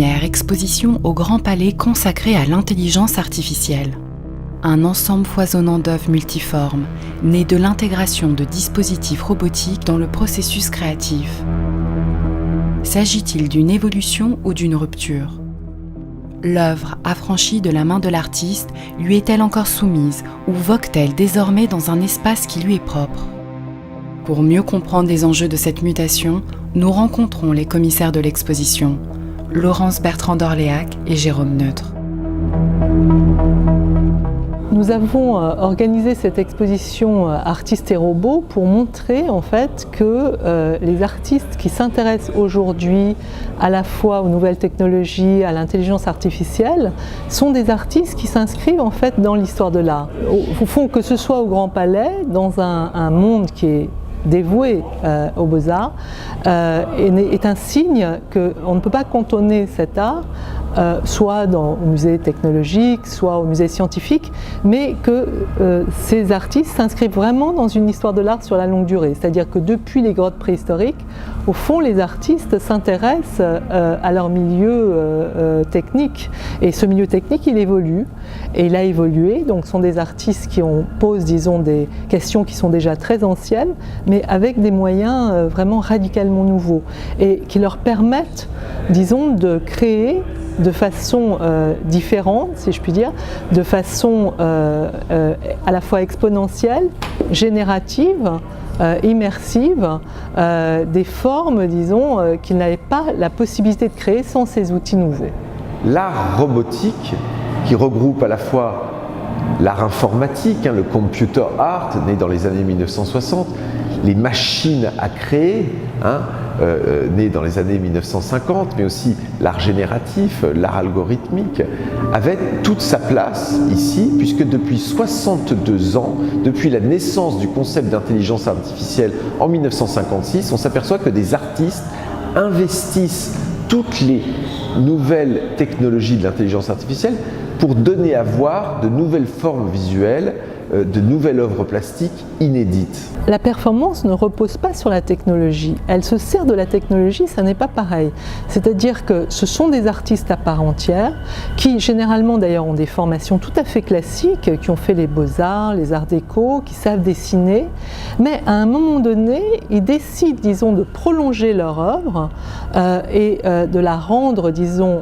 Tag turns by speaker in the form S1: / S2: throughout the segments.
S1: première exposition au Grand Palais consacrée à l'intelligence artificielle. Un ensemble foisonnant d'œuvres multiformes, né de l'intégration de dispositifs robotiques dans le processus créatif. S'agit-il d'une évolution ou d'une rupture ? L'œuvre, affranchie de la main de l'artiste, lui est-elle encore soumise ou vogue-t-elle désormais dans un espace qui lui est propre ? Pour mieux comprendre les enjeux de cette mutation, nous rencontrons les commissaires de l'exposition, Laurence Bertrand d'Orléac et Jérôme Neutre.
S2: Nous avons organisé cette exposition Artistes et robots pour montrer en fait que les artistes qui s'intéressent aujourd'hui à la fois aux nouvelles technologies, à l'intelligence artificielle, sont des artistes qui s'inscrivent en fait dans l'histoire de l'art. Au fond, que ce soit au Grand Palais, dans un monde qui est dévoué aux beaux-arts, est un signe qu'on ne peut pas cantonner cet art soit au musée technologique, soit au musée scientifique, mais que ces artistes s'inscrivent vraiment dans une histoire de l'art sur la longue durée. C'est-à-dire que depuis les grottes préhistoriques, au fond, les artistes s'intéressent à leur milieu technique. Et ce milieu technique, il évolue. Et il a évolué. Donc, ce sont des artistes qui posent, disons, des questions qui sont déjà très anciennes, mais avec des moyens vraiment radicalement nouveaux. Et qui leur permettent, disons, de créer de façon différente, si je puis dire, de façon à la fois exponentielle, générative, immersive, des formes, disons, qu'ils n'avaient pas la possibilité de créer sans ces outils nouveaux.
S3: L'art robotique, qui regroupe à la fois l'art informatique, le computer art, né dans les années 1960, les machines à créer, né dans les années 1950, mais aussi l'art génératif, l'art algorithmique, avait toute sa place ici, puisque depuis 62 ans, depuis la naissance du concept d'intelligence artificielle en 1956, on s'aperçoit que des artistes investissent toutes les nouvelles technologies de l'intelligence artificielle pour donner à voir de nouvelles formes visuelles, de nouvelles œuvres plastiques inédites.
S2: La performance ne repose pas sur la technologie. Elle se sert de la technologie, ça n'est pas pareil. C'est-à-dire que ce sont des artistes à part entière, qui généralement d'ailleurs ont des formations tout à fait classiques, qui ont fait les beaux-arts, les arts déco, qui savent dessiner, mais à un moment donné, ils décident, disons, de prolonger leur œuvre et de la rendre, disons,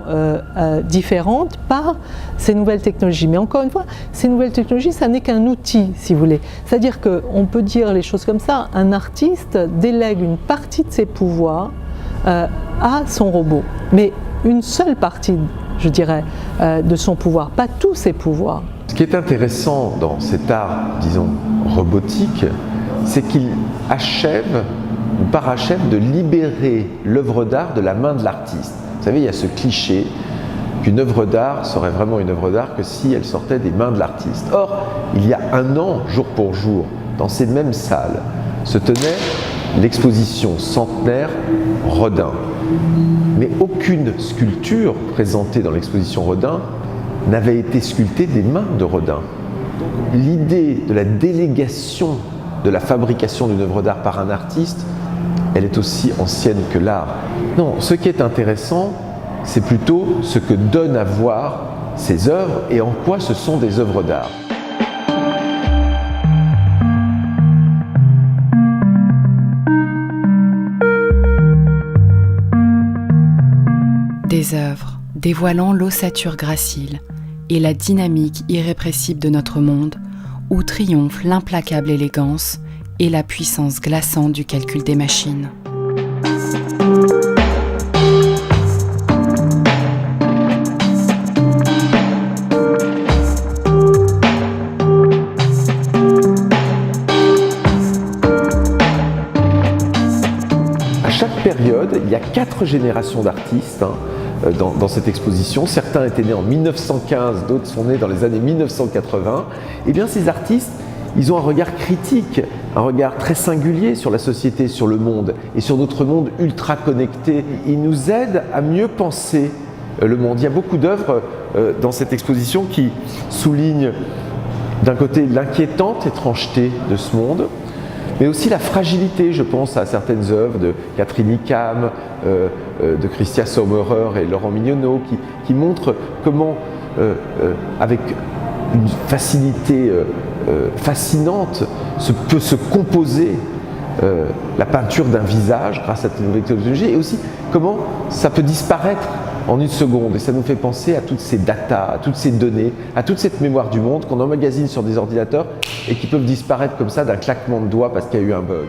S2: différente par ces nouvelles technologies. Mais encore une fois, ces nouvelles technologies, ça n'est qu'un outil, si vous voulez. C'est-à-dire qu'on peut dire les choses comme ça, un artiste délègue une partie de ses pouvoirs à son robot, mais une seule partie, je dirais, de son pouvoir, pas tous ses pouvoirs.
S3: Ce qui est intéressant dans cet art, disons, robotique, c'est qu'il achève ou parachève de libérer l'œuvre d'art de la main de l'artiste. Vous savez, il y a ce cliché qu'une œuvre d'art serait vraiment une œuvre d'art que si elle sortait des mains de l'artiste. Or, il y a un an, jour pour jour, dans ces mêmes salles, se tenait l'exposition centenaire Rodin. Mais aucune sculpture présentée dans l'exposition Rodin n'avait été sculptée des mains de Rodin. L'idée de la délégation de la fabrication d'une œuvre d'art par un artiste, elle est aussi ancienne que l'art. Non, ce qui est intéressant, c'est plutôt ce que donnent à voir ces œuvres et en quoi ce sont des œuvres d'art.
S1: Des œuvres dévoilant l'ossature gracile et la dynamique irrépressible de notre monde, où triomphe l'implacable élégance et la puissance glaçante du calcul des machines.
S3: À chaque période, il y a 4 générations d'artistes dans cette exposition. Certains étaient nés en 1915, d'autres sont nés dans les années 1980. Et bien ces artistes, ils ont un regard critique, un regard très singulier sur la société, sur le monde et sur notre monde ultra connecté. Ils nous aident à mieux penser le monde. Il y a beaucoup d'œuvres dans cette exposition qui soulignent d'un côté l'inquiétante étrangeté de ce monde, mais aussi la fragilité. Je pense à certaines œuvres de Catherine Hickam, de Christia Sommerer et Laurent Mignonneau, qui montrent comment, avec une facilité fascinante, peut se composer la peinture d'un visage grâce à cette nouvelle technologie, et aussi comment ça peut disparaître en une seconde. Et ça nous fait penser à toutes ces datas, à toutes ces données, à toute cette mémoire du monde qu'on emmagasine sur des ordinateurs et qui peuvent disparaître comme ça d'un claquement de doigts parce qu'il y a eu un bug.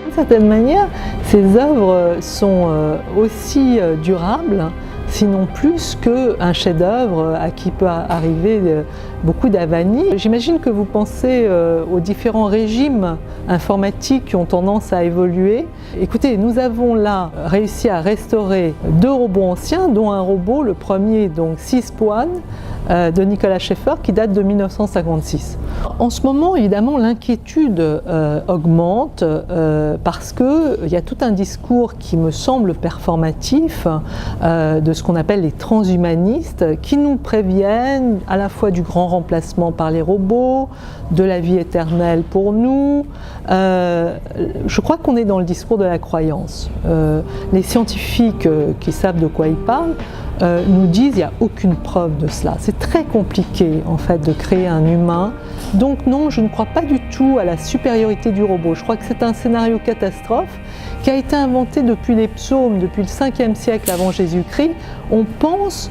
S2: D'une certaine manière, ces œuvres sont aussi durables, sinon plus qu'un chef-d'œuvre à qui peut arriver beaucoup d'avanies. J'imagine que vous pensez aux différents régimes informatiques qui ont tendance à évoluer. Écoutez, nous avons là réussi à restaurer 2 robots anciens, dont un robot, le premier, donc Syspoan, de Nicolas Scheffer, qui date de 1956. En ce moment, évidemment, l'inquiétude augmente parce qu'il y a tout un discours qui me semble performatif de ce qu'on appelle les transhumanistes, qui nous préviennent à la fois du grand remplacement par les robots, de la vie éternelle pour nous. Je crois qu'on est dans le discours de la croyance. Les scientifiques qui savent de quoi ils parlent nous disent qu'il n'y a aucune preuve de cela. C'est très compliqué en fait de créer un humain. Donc non, je ne crois pas du tout à la supériorité du robot. Je crois que c'est un scénario catastrophe qui a été inventé depuis les psaumes, depuis le 5e siècle avant Jésus-Christ. On pense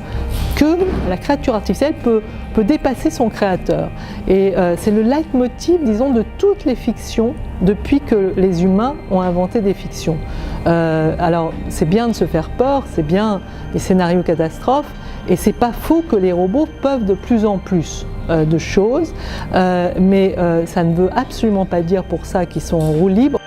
S2: que la créature artificielle peut dépasser son créateur. Et c'est le leitmotiv, disons, de toutes les fictions depuis que les humains ont inventé des fictions. Alors, c'est bien de se faire peur, c'est bien les scénarios catastrophes, et c'est pas faux que les robots peuvent de plus en plus de choses, mais ça ne veut absolument pas dire pour ça qu'ils sont en roue libre.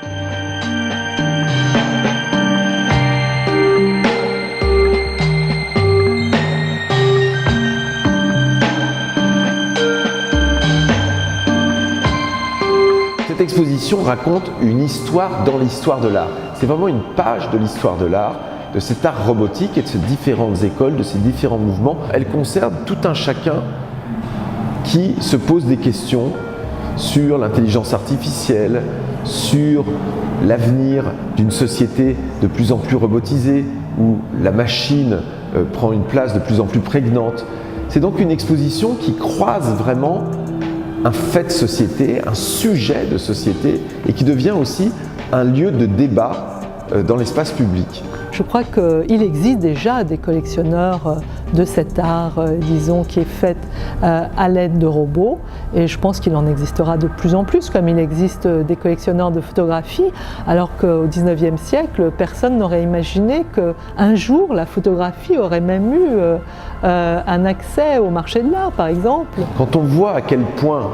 S3: Cette exposition raconte une histoire dans l'histoire de l'art. C'est vraiment une page de l'histoire de l'art, de cet art robotique et de ces différentes écoles, de ces différents mouvements. Elle concerne tout un chacun qui se pose des questions sur l'intelligence artificielle, sur l'avenir d'une société de plus en plus robotisée, où la machine prend une place de plus en plus prégnante. C'est donc une exposition qui croise vraiment un fait de société, un sujet de société, et qui devient aussi un lieu de débat dans l'espace public.
S2: Je crois qu'il existe déjà des collectionneurs de cet art, disons, qui est fait à l'aide de robots, et je pense qu'il en existera de plus en plus, comme il existe des collectionneurs de photographie, alors qu'au XIXe siècle, personne n'aurait imaginé qu'un jour la photographie aurait même eu un accès au marché de l'art, par exemple.
S3: Quand on voit à quel point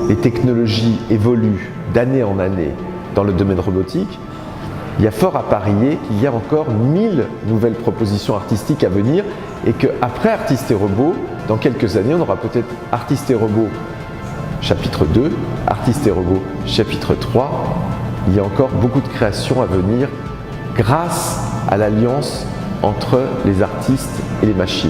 S3: les technologies évoluent d'année en année dans le domaine robotique, il y a fort à parier qu'il y a encore 1000 nouvelles propositions artistiques à venir, et qu'après Artistes et Robots, dans quelques années, on aura peut-être Artistes et Robots chapitre 2, Artistes et Robots chapitre 3. Il y a encore beaucoup de créations à venir grâce à l'alliance entre les artistes et les machines.